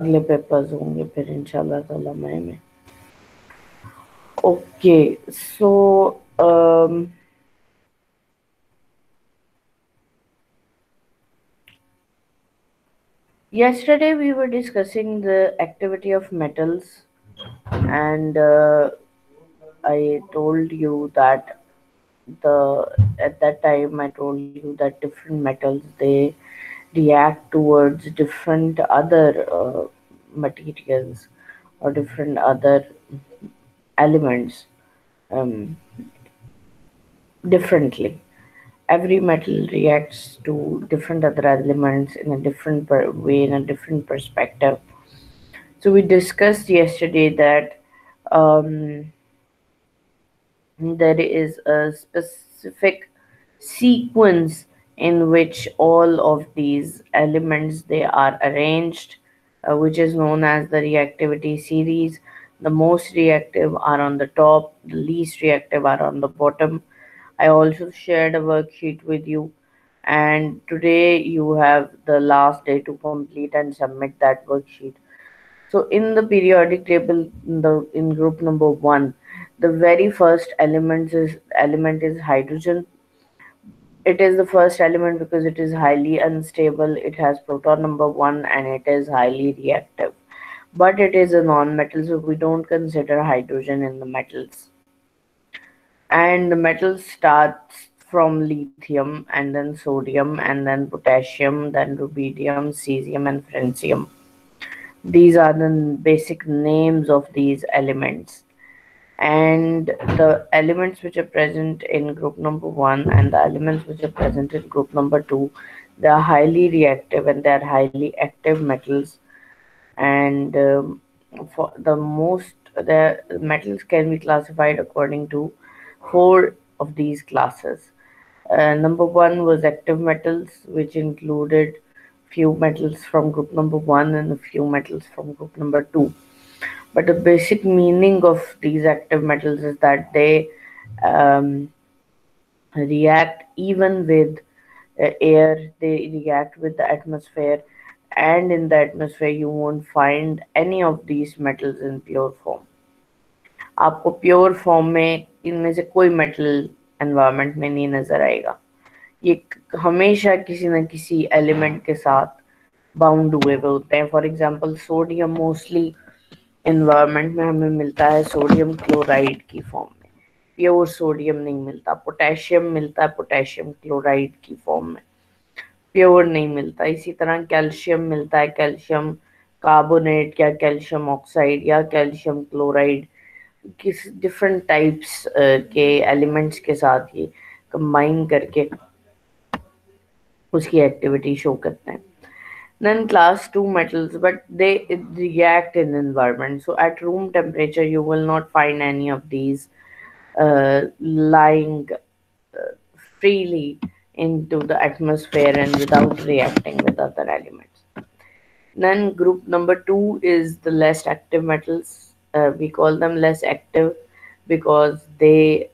अगले पेपर्स होंगे फिर इंशाल्लाह ताला मई में. Okay, so yesterday we were discussing the activity of metals, and I told you that the at that time I told you that different metals they react towards different other materials or different other elements um, differently. Every metal reacts to different other elements in a different way, in a different perspective. So we discussed yesterday that um, there is a specific sequence in which all of these elements they are arranged, which is known as the reactivity series. The most reactive are on the top, the least reactive are on the bottom. I also shared a worksheet with you, and today you have the last day to complete and submit that worksheet. So in the periodic table, in group number one, the very first element is hydrogen. It is the first element because it is highly unstable. It has proton number one and it is highly reactive. But it is a non-metal, so we don't consider hydrogen in the metals. And the metal starts from lithium and then sodium and then potassium, then rubidium, cesium, and francium. These are the basic names of these elements. And the elements which are present in group number one and the elements which are present in group number two, they are highly reactive and they are highly active metals. And for the most, the metals can be classified according to four of these classes. Number one was active metals, which included few metals from group number one and a few metals from group number two. But the basic meaning of these active metals is that they um, react even with air, they react with the atmosphere, and in the atmosphere, you won't find any of these metals in pure form. आपको pure form में इनमें से कोई metal environment में नहीं नजर आएगा. ये हमेशा किसी न किसी एलिमेंट के साथ बाउंड हुए हुए होते हैं. For example sodium mostly environment में हमें मिलता है सोडियम क्लोराइड की फॉर्म में. प्योर सोडियम नहीं मिलता. पोटेशियम मिलता है पोटेशियम क्लोराइड की फॉर्म में, प्योर नहीं मिलता. इसी तरह कैल्शियम मिलता है कैल्शियम कार्बोनेट या कैल्शियम ऑक्साइड या कैल्शियम क्लोराइड. किस डिफरेंट टाइप्स के एलिमेंट्स के साथ ये कंबाइन करके उसकी एक्टिविटी शो करते हैं. Then class 2 metals, but they react in environment. So at room temperature, you will not find any of these lying freely into the atmosphere and without reacting with other elements. Then group number two is the less active metals. We call them less active because they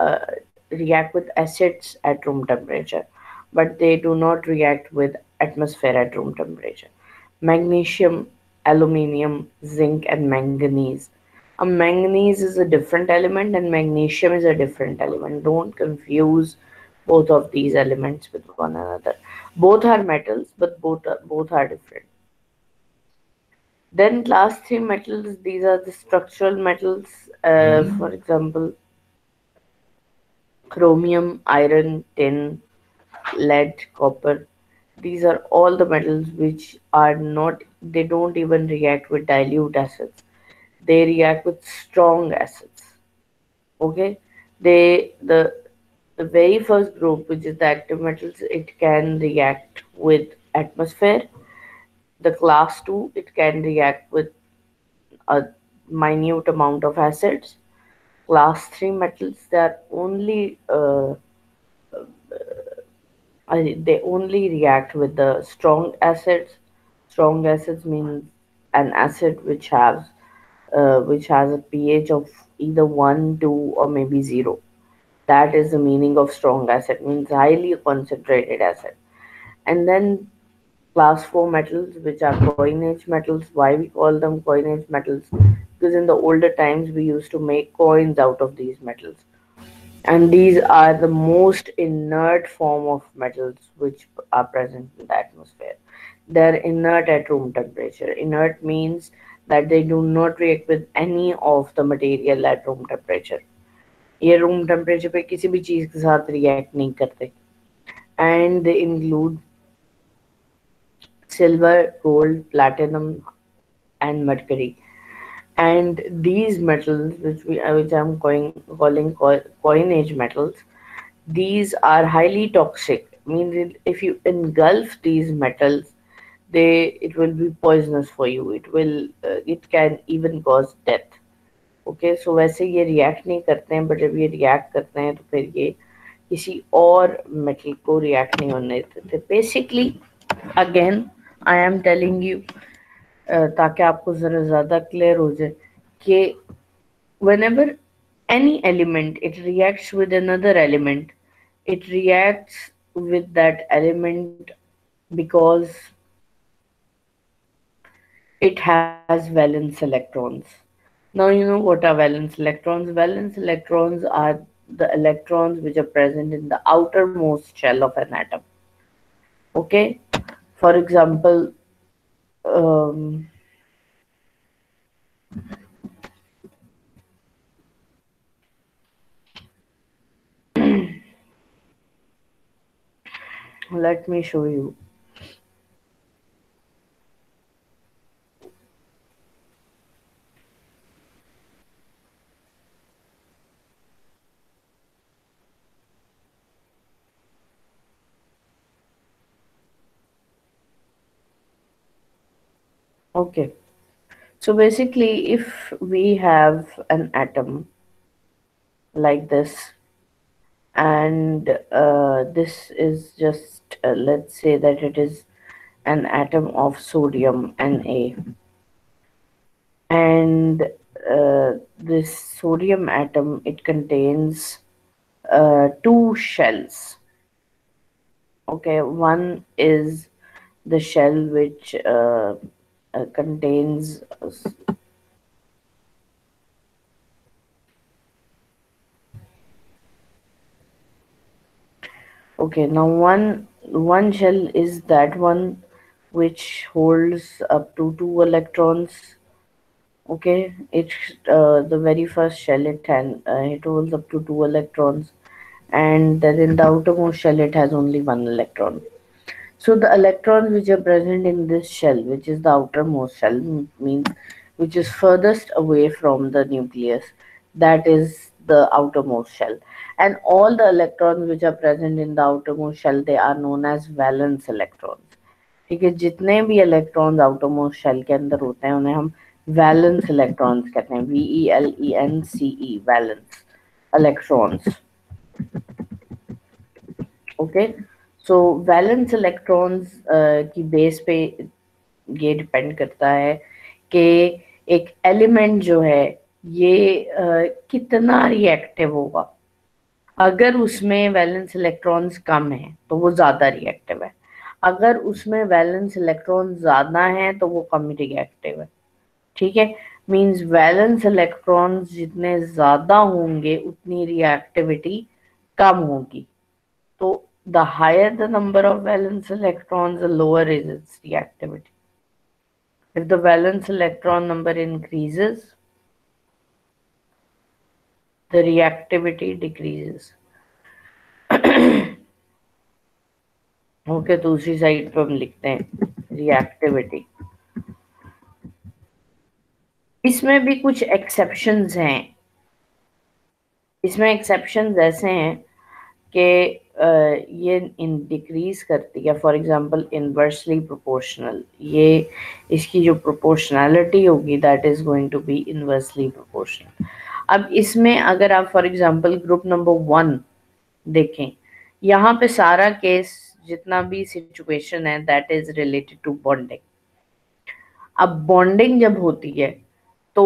react with acids at room temperature, but they do not react with atmosphere at room temperature. Magnesium, aluminium, zinc, and manganese. A manganese is a different element, and magnesium is a different element. Don't confuse both of these elements with one another. Both are metals, but both are different. Then class 3 metals, these are the structural metals. For example, chromium, iron, tin, lead, copper. These are all the metals which are not, they don't even react with dilute acids. They react with strong acids. Okay? The very first group, which is the active metals, it can react with atmosphere. The class 2, it can react with a minute amount of acids. Class 3 metals, they only react with the strong acids. Strong acids means an acid which has a pH of either 1, 2, or maybe 0. That is the meaning of strong acid, means highly concentrated acid. And then class 4 metals, which are coinage metals. Why we call them coinage metals? Because in the older times we used to make coins out of these metals. And these are the most inert form of metals which are present in the atmosphere. They're inert at room temperature. Inert means that they do not react with any of the material at room temperature. ये room temperature पे किसी भी चीज के साथ react नहीं करते. And they include silver, gold, platinum, and mercury. And these metals, which I'm calling coinage metals, these are highly toxic. Means if you engulf these metals, it will be poisonous for you. It can even cause death. Okay so वैसे ये react नहीं करते हैं, but जब ये react करते हैं तो फिर ये किसी और मेटल को रिएक्ट नहीं होने देते. Basically again I am telling you ताकि आपको ज़रा ज़्यादा क्लियर हो जाए कि whenever any element it reacts with another element, it reacts with that element because it has valence electrons. Now you know what are valence electrons. Valence electrons are the electrons which are present in the outermost shell of an atom. Okay, for example, um, let me show you. Okay, so basically if we have an atom like this, and this is just let's say that it is an atom of sodium Na, and this sodium atom, it contains two shells. Okay, one is the shell which contains okay, now one shell is that one which holds up to two electrons. Okay, it's the very first shell, it holds up to two electrons, and then in the outermost shell it has only one electron. So the electrons which are present in this shell, which is the outermost shell, means which is furthest away from the nucleus, that is the outermost shell. And all the electrons which are present in the outermost shell, they are known as valence electrons. ठीक है, जितने भी electrons outermost shell के अंदर होते हैं उन्हें हम वैलेंस इलेक्ट्रॉन्स कहते हैं. VELENCE, valence electrons. ओके, सो वैलेंस इलेक्ट्रॉन्स की बेस पे ये डिपेंड करता है कि एक एलिमेंट जो है ये कितना रिएक्टिव होगा. अगर उसमें वैलेंस इलेक्ट्रॉन्स कम है तो वो ज़्यादा रिएक्टिव है. अगर उसमें वैलेंस इलेक्ट्रॉन ज़्यादा हैं तो वो कम रिएक्टिव है. ठीक है, मींस वैलेंस इलेक्ट्रॉन्स जितने ज़्यादा होंगे उतनी रिएक्टिविटी कम होगी. तो the higher the number of valence electrons, the lower is its reactivity. If the valence electron number increases, the reactivity decreases. Okay, दूसरी साइड पर हम लिखते हैं रिएक्टिविटी. इसमें भी कुछ एक्सेप्शंस हैं. इसमें एक्सेप्शंस ऐसे हैं कि ये डिक्रीज करती है. फॉर एग्जांपल इनवर्सली प्रोपोर्शनल, ये इसकी जो प्रोपोर्शनैलिटी होगी that is going to be inversely proportional. अब इसमें अगर आप फॉर एग्जांपल ग्रुप नंबर 1 देखें, यहाँ पे सारा केस जितना भी सिचुएशन है that is related to bonding. अब बॉन्डिंग जब होती है तो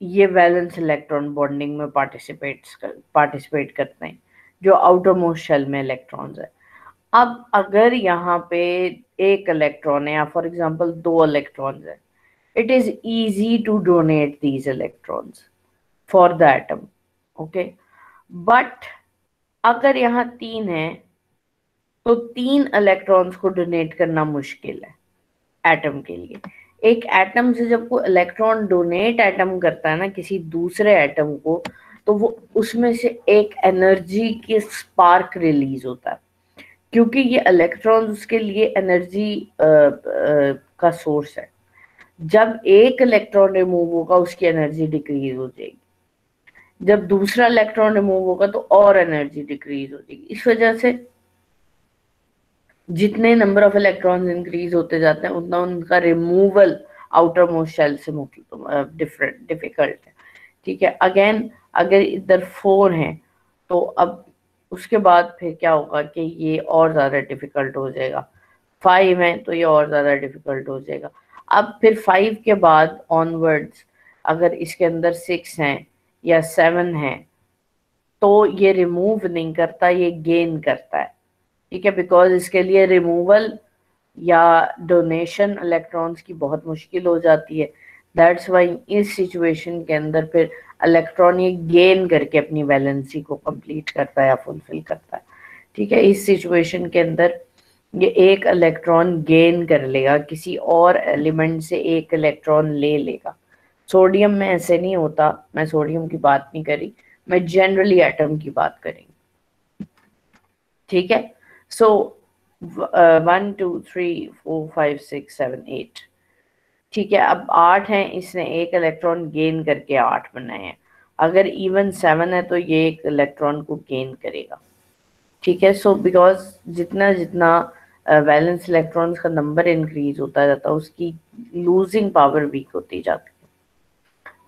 ये वैलेंस इलेक्ट्रॉन बॉन्डिंग में पार्टिसिपेट करते हैं जो आउटर मोस्ट शेल में इलेक्ट्रॉन्स है. अब अगर यहाँ पे एक इलेक्ट्रॉन है या फॉर एग्जांपल दो इलेक्ट्रॉन्स है, it is easy to donate these electrons for the atom. Okay, but अगर यहाँ तीन है तो तीन इलेक्ट्रॉन्स को डोनेट करना मुश्किल है एटम के लिए। एक एटम से जब कोई इलेक्ट्रॉन डोनेट एटम करता है ना किसी दूसरे एटम को, तो वो उसमें से एक एनर्जी की स्पार्क रिलीज होता है, क्योंकि ये इलेक्ट्रॉन उसके लिए एनर्जी का सोर्स है। जब एक इलेक्ट्रॉन रिमूव होगा उसकी एनर्जी डिक्रीज हो जाएगी, जब दूसरा इलेक्ट्रॉन रिमूव होगा तो और एनर्जी डिक्रीज हो जाएगी। इस वजह से जितने नंबर ऑफ इलेक्ट्रॉन्स इंक्रीज होते जाते हैं उतना उनका रिमूवल आउटर मोस्ट शेल से डिफरेंट डिफिकल्ट है। ठीक है, अगेन अगर इधर 4 हैं तो अब उसके बाद फिर क्या होगा कि ये और ज़्यादा डिफिकल्ट हो जाएगा। 5 है तो ये और ज़्यादा डिफिकल्ट हो जाएगा। अब फिर 5 के बाद ऑनवर्ड्स अगर इसके अंदर 6 हैं या 7 हैं तो ये रिमूव नहीं करता, ये गेन करता है। ठीक है, बिकॉज इसके लिए रिमूवल या डोनेशन इलेक्ट्रॉन्स की बहुत मुश्किल हो जाती है। दैट्स वाई इस सिचुएशन के अंदर फिर इलेक्ट्रॉन ये गेन करके अपनी वैलेंसी को कंप्लीट करता है या फुलफिल करता है। ठीक है, इस सिचुएशन के अंदर ये एक इलेक्ट्रॉन गेन कर लेगा, किसी और एलिमेंट से एक इलेक्ट्रॉन ले लेगा। सोडियम में ऐसे नहीं होता, मैं सोडियम की बात नहीं करी, मैं जनरली एटम की बात करी। ठीक है, सो 1 2 3 4 5 6 7 8। ठीक है, अब 8 है, इसने एक इलेक्ट्रॉन गेन करके 8 बनाए हैं। अगर इवन 7 है तो ये एक इलेक्ट्रॉन को गेन करेगा। ठीक है, सो बिकॉज जितना जितना वैलेंस इलेक्ट्रॉन्स का नंबर इंक्रीज होता जाता है उसकी लूजिंग पावर वीक होती जाती है।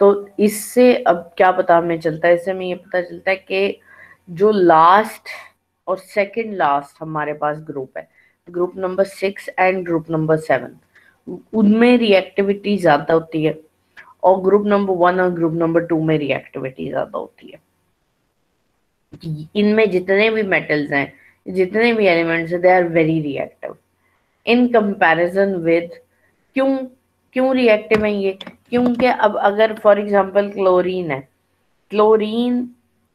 तो इससे अब क्या पता हमें चलता है, इससे हमें ये पता चलता है कि जो लास्ट और सेकंड लास्ट हमारे पास ग्रुप है, group number 6 and group number 7, उनमें रिएक्टिविटी ज्यादा होती है, और ग्रुप नंबर 1 और ग्रुप नंबर 2 में रिएक्टिविटी ज्यादा होती है। इनमें जितने भी मेटल्स हैं, जितने भी एलिमेंट्स हैं, they are very reactive in comparison with. क्यों क्यों रिएक्टिव है ये? क्योंकि अब अगर फॉर एग्जांपल क्लोरीन है, क्लोरीन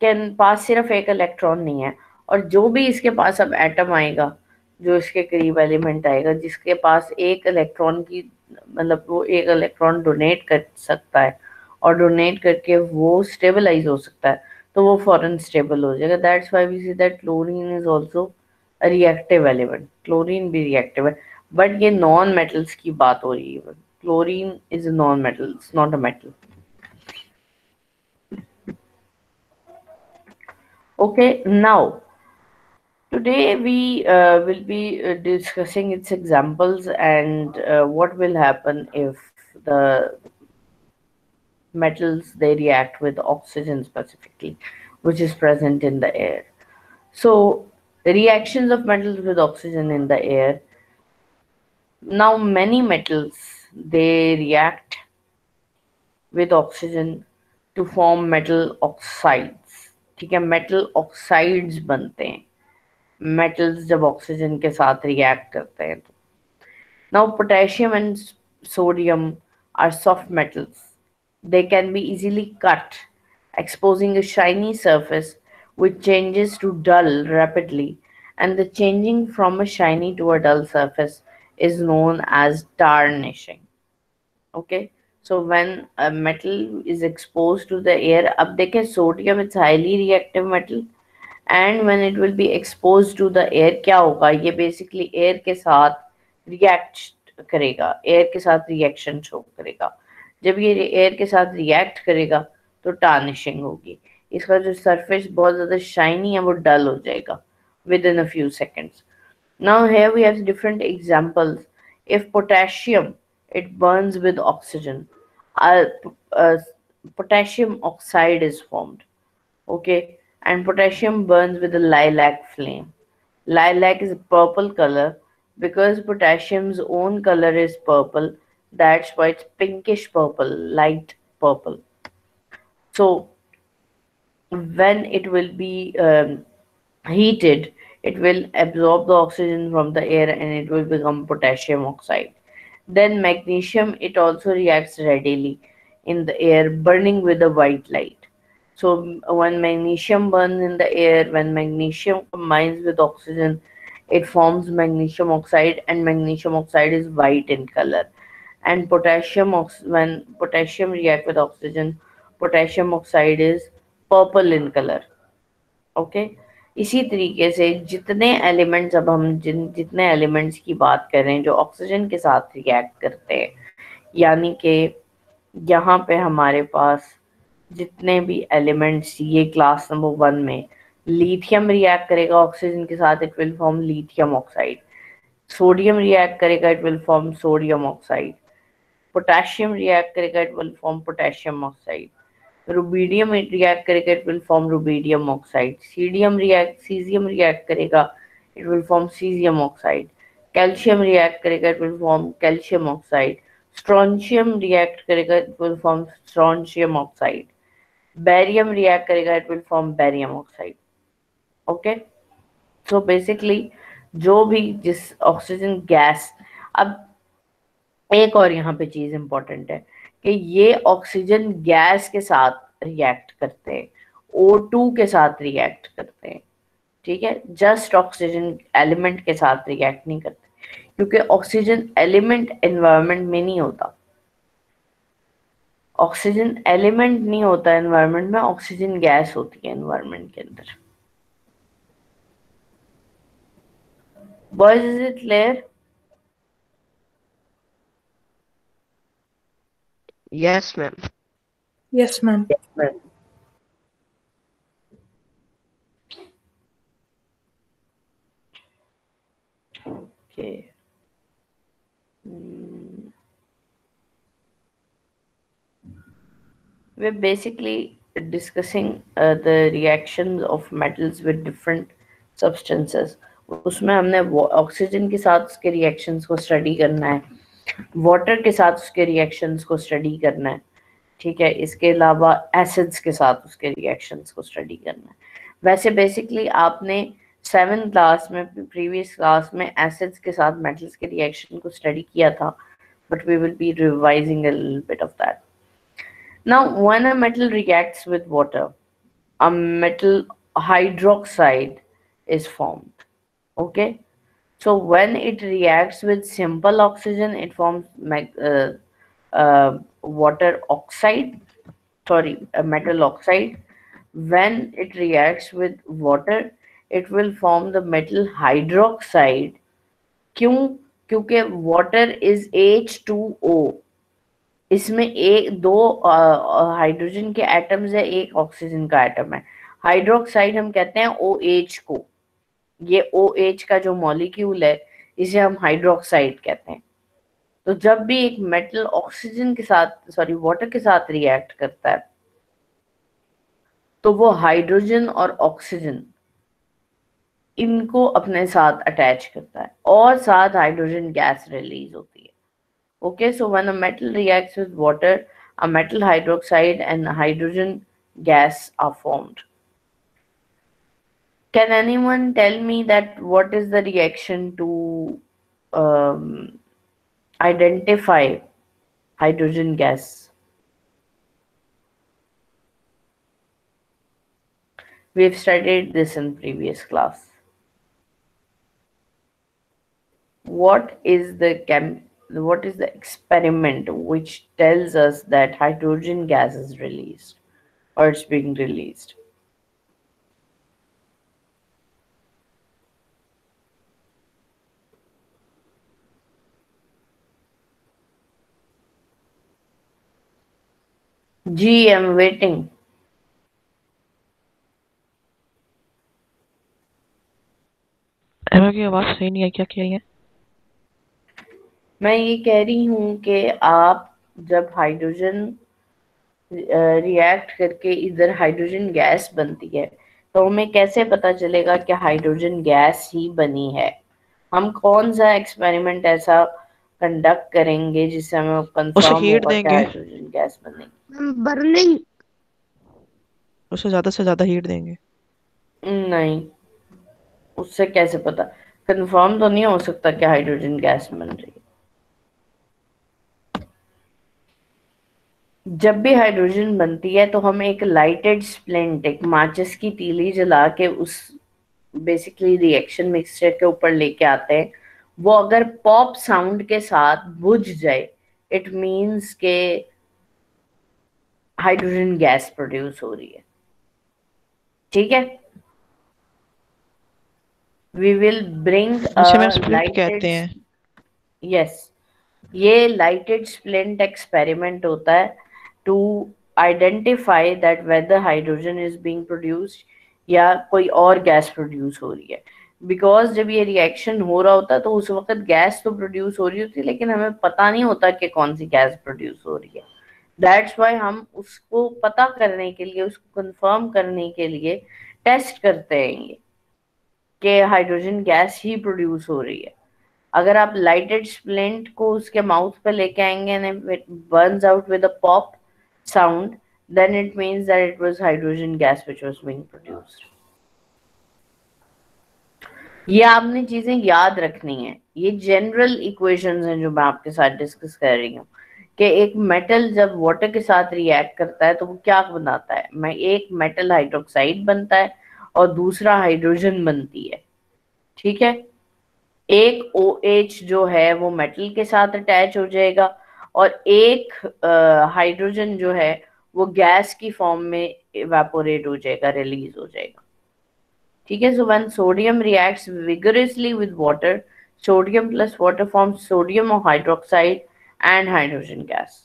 के पास सिर्फ एक इलेक्ट्रॉन नहीं है, और जो भी इसके पास अब एटम आएगा, जो इसके करीब एलिमेंट आएगा जिसके पास एक इलेक्ट्रॉन की, मतलब वो एक इलेक्ट्रॉन डोनेट कर सकता है और डोनेट करके वो स्टेबलाइज हो सकता है, तो वो फॉरन स्टेबल हो जाएगा। That's why we see that chlorine is also reactive element. Chlorine भी रिएक्टिव है, बट ये नॉन मेटल्स की बात हो रही है। Chlorine is non metal, it's not a metal. Okay, now today we will be discussing its examples and what will happen if the metals they react with oxygen specifically, which is present in the air. So the reactions of metals with oxygen in the air. Now many metals they react with oxygen to form metal oxides. ठीक है, metal oxides बनते हैं metals जब oxygen के साथ react करते हैं तो। Now potassium and sodium are soft metals, they can be easily cut, exposing a shiny surface which changes to dull rapidly, and the changing from a shiny to a dull surface is known as tarnishing. Okay, so when a metal is exposed to the air, अब देखें sodium it's highly reactive metal, and when it will be expose to the air क्या होगा, ये basically air के साथ react करेगा, air के साथ रिएक्शन शो करेगा। जब ये एयर के साथ रिएक्ट करेगा तो टार्निशिंग होगी, इसका जो सरफेस बहुत ज़्यादा शाइनी है वो डल हो जाएगा with in a few seconds. Now here we have different examples. If potassium it burns with oxygen, uh, uh, potassium oxide is formed. Okay, and potassium burns with a lilac flame. Lilac is a purple color because potassium's own color is purple. That's why it's pinkish purple, light purple. So when it will be heated, It will absorb the oxygen from the air and it will become potassium oxide. Then magnesium, it also reacts readily in the air, burning with a white light. So when magnesium burns in the air, when magnesium combines with oxygen, it forms magnesium oxide, and magnesium oxide is white in color. And when potassium react with oxygen, potassium oxide is purple in color. Okay. इसी तरीके से जितने elements, अब हम जितने elements की बात कर रहे हैं जो ऑक्सीजन के साथ रिएक्ट करते हैं, यानी कि यहाँ पे हमारे पास जितने भी एलिमेंट्स, ये क्लास नंबर 1 में लिथियम रिएक्ट करेगा ऑक्सीजन के साथ, it will form lithium oxide. Sodium react करेगा, it will form sodium oxide. Potassium react करेगा, it will form potassium oxide. Rubidium react करेगा, it will form rubidium oxide. Caesium react करेगा, it will form caesium oxide. Calcium react करेगा, it will form calcium oxide. Strontium react करेगा, it will form strontium oxide. Barium react करेगा, it will form barium oxide. Okay. So basically जो भी जिस oxygen gas, अब एक और यहाँ पे चीज इंपॉर्टेंट है कि ये ऑक्सीजन गैस के साथ रिएक्ट करते हैं, O2 के साथ रिएक्ट करते हैं, ठीक है, जस्ट ऑक्सीजन एलिमेंट के साथ रिएक्ट नहीं करते, क्योंकि ऑक्सीजन एलिमेंट एनवायरनमेंट में नहीं होता। ऑक्सीजन एलिमेंट नहीं होता एनवायरनमेंट में, ऑक्सीजन गैस होती है एनवायरनमेंट के अंदर। Boys, is it clear? Yes, ma'am. Yes, ma'am. Okay. We're basically discussing the reactions of metals with different substances. उसमें हमने ऑक्सीजन के साथ उसके रिएक्शंस को स्टडी करना है, वाटर के साथ उसके रिएक्शंस को स्टडी करना है, ठीक है, इसके अलावा एसिड्स के साथ उसके रिएक्शंस को स्टडी करना है। वैसे बेसिकली आपने 7th क्लास में, प्रीवियस क्लास में एसिड्स के साथ मेटल्स के रिएक्शन को स्टडी किया था, but we will be revising a little bit of that. Now, when a metal reacts with water, a metal hydroxide is formed. Okay, so when it reacts with simple oxygen, it forms water oxide. Sorry, a metal oxide. When it reacts with water, it will form the metal hydroxide. क्यों? क्योंकि water is H2O. इसमें एक दो hydrogen के atoms है, एक oxygen का atom है। हाइड्रोक्साइड हम कहते हैं OH को, ये OH का जो मॉलिक्यूल है इसे हम हाइड्रोक्साइड कहते हैं। तो जब भी एक मेटल ऑक्सीजन के साथ, सॉरी, वाटर के साथ रिएक्ट करता है, तो वो हाइड्रोजन और ऑक्सीजन इनको अपने साथ अटैच करता है और साथ हाइड्रोजन गैस रिलीज होती है। Okay, so when a metal reacts with water, a metal hydroxide and hydrogen gas are formed. Can anyone tell me that what is the reaction to um, identify hydrogen gas? We've studied this in previous class. What is the experiment which tells us that hydrogen gas is released or it's being released? G, I'm waiting. एमा की आवाज सही नहीं है, क्या कह रही है? मैं ये कह रही हूँ कि आप जब हाइड्रोजन रिएक्ट करके इधर हाइड्रोजन गैस बनती है, तो हमें कैसे पता चलेगा कि हाइड्रोजन गैस ही बनी है? हम कौन सा एक्सपेरिमेंट ऐसा कंडक्ट करेंगे जिससे हमें उसे कंफर्म हीट होगा कि देंगे, हाइड्रोजन गैस बनेगी? बर्निंग। उसे ज्यादा से ज्यादा हीट देंगे। नहीं, उससे कैसे पता? कंफर्म तो नहीं हो सकता कि हाइड्रोजन गैस बन रही है। जब भी हाइड्रोजन बनती है तो हम एक लाइटेड स्प्लिंट, एक माचिस की तीली जला के उस बेसिकली रिएक्शन मिक्सचर के ऊपर लेके आते हैं। वो अगर पॉप साउंड के साथ बुझ जाए, इट मीन्स के हाइड्रोजन गैस प्रोड्यूस हो रही है। ठीक है, वी विल ब्रिंग अ इसे मैम स्प्लिट लाइटेड, कहते हैं। यस, ये लाइटेड स्प्लिंट एक्सपेरिमेंट होता है to identify that whether hydrogen is being produced या कोई और गैस प्रोड्यूस हो रही है। बिकॉज जब ये रिएक्शन हो रहा होता है तो उस वक्त गैस तो प्रोड्यूस हो रही होती है, लेकिन हमें पता नहीं होता कि कौन सी गैस प्रोड्यूस हो रही है। दैट्स वाई हम उसको पता करने के लिए, उसको कंफर्म करने के लिए टेस्ट करते हैं ये कि हाइड्रोजन गैस ही प्रोड्यूस हो रही है। अगर आप लाइटेड स्प्लिंट को उसके माउथ पे लेके आएंगे and it Burns out with a pop sound, then it means that it was hydrogen gas which was being produced. ये आपने चीजें याद रखनी है। ये जनरल इक्वेशंस हैं जो मैं आपके साथ डिस्कस कर रही हूँ कि एक मेटल जब वाटर के साथ रिएक्ट करता है तो वो क्या बनाता है। मैं एक मेटल हाइड्रोक्साइड बनता है और दूसरा हाइड्रोजन बनती है। ठीक है, एक OH जो है वो मेटल के साथ अटैच हो जाएगा और एक हाइड्रोजन जो है वो गैस की फॉर्म में इवेपोरेट हो जाएगा, रिलीज हो जाएगा। ठीक है, so when sodium reacts vigorously with water, sodium plus water forms sodium hydroxide and hydrogen gas.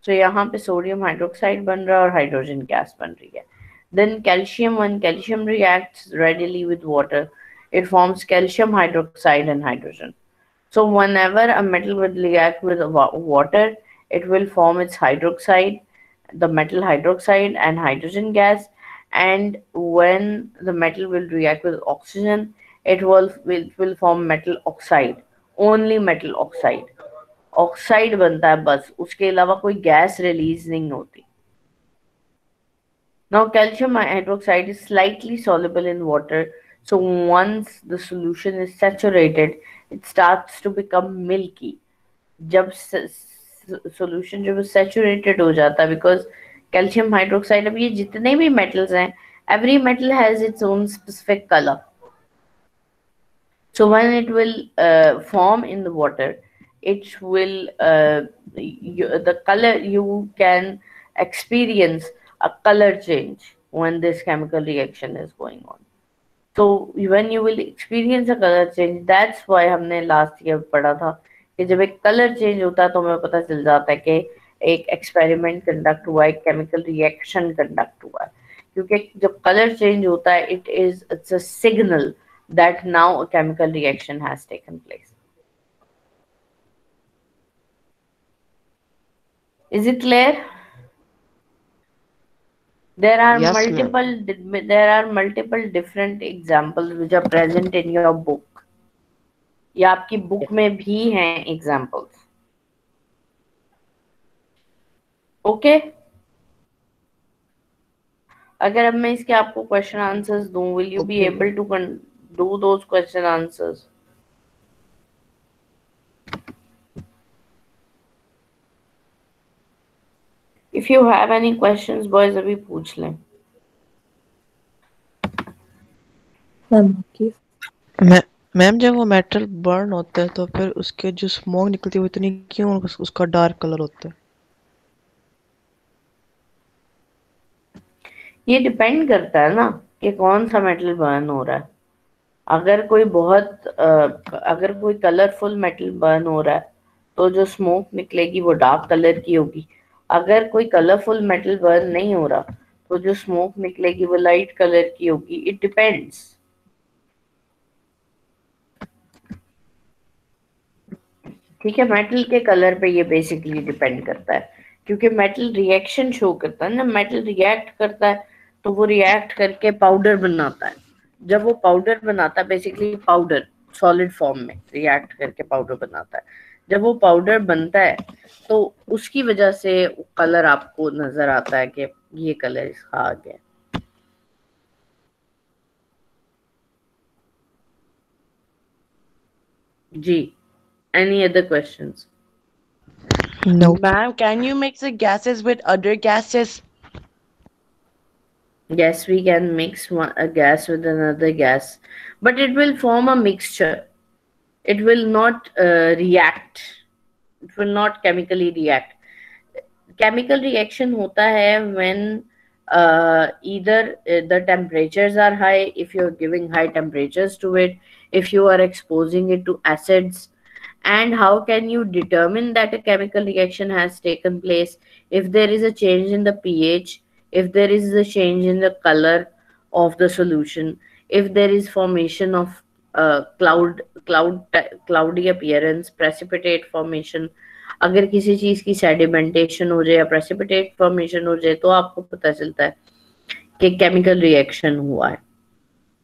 तो यहाँ पे सोडियम हाइड्रोक्साइड बन रहा है और हाइड्रोजन गैस बन रही है। Then calcium, when calcium reacts readily with water, it forms calcium hydroxide and hydrogen. So whenever a metal will react with water, it will form its hydroxide, the metal hydroxide and hydrogen gas. And when the metal will react with oxygen, it will form metal oxide, only metal oxide. Oxide बनता है बस, उसके अलावा कोई gas release नहीं होती। Now, calcium hydroxide is slightly soluble in water, so once the solution is saturated, it starts to become milky. जब solution जब saturated हो जाता है, because calcium hydroxide, अब ये जितने भी metals हैं, every metal has its own specific color. So when it will form in the water, it will the color, you can experience a color change when this chemical reaction is going on. So when you will experience a color change, that's why हमने last year पढ़ा था कि जब एक color change होता है तो हमें पता चल जाता है कि एक experiment conduct हुआ है, एक chemical reaction conduct हुआ है। क्योंकि जब color change होता है, it's a signal that now a chemical reaction has taken place. Is it clear? There are Yes, ma'am. multiple different examples which are present in your book. या आपकी book में भी हैं examples. ओके, अगर अब मैं इसके आपको क्वेश्चन आंसर्स दूं, will you be Okay, able ma'am. To do those question answers? If you have any questions boys, अभी पूछ लें। मैम की मैम जब वो मेटल बर्न होता है तो फिर उसके जो स्मोक निकलती है वो इतनी क्यों उसका डार्क कलर होता है? ये डिपेंड करता है ना कि कौन सा मेटल बर्न हो रहा है। अगर कोई कलरफुल मेटल बर्न हो रहा है तो जो स्मोक निकलेगी वो डार्क कलर की होगी। अगर कोई कलरफुल मेटल बर्न नहीं हो रहा तो जो स्मोक निकलेगी वो लाइट कलर की होगी। It depends. ठीक है, मेटल के कलर पे ये बेसिकली डिपेंड करता है, क्योंकि मेटल रिएक्शन शो करता है ना। मेटल रिएक्ट करता है तो वो रिएक्ट करके पाउडर बनाता है। जब वो पाउडर बनाता है, बेसिकली पाउडर सॉलिड फॉर्म में रिएक्ट करके पाउडर बनाता है। जब वो पाउडर बनता है तो उसकी वजह से कलर आपको नजर आता है कि ये कलर इसका आ गया। G. Any other questions? No. Ma'am, can you mix the gases with other gases? Yes, we can mix a gas with another gas, but it will form a mixture. It will not react. It will not chemically react. Chemical reaction hota hai when either the temperatures are high, if you're giving high temperatures to it, if you are exposing it to acids. And how can you determine that a chemical reaction has taken place? If there is a change in the pH, if there is a change in the color of the solution, if there is formation of cloudy appearance, precipitate formation, अगर किसी चीज की sedimentation हो जाए या precipitate formation हो जाए तो आपको पता चलता है कि केमिकल रिएक्शन हुआ है.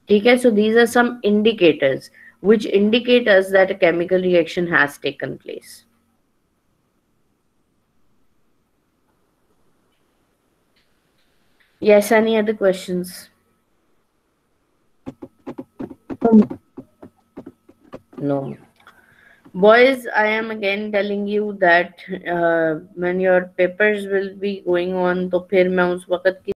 ठीक है, so these are some indicators which indicate us that a chemical reaction has taken place. Yes, any other questions? No. Boys, I am again telling you that when your papers will be going on, तो फिर मैं उस वक्त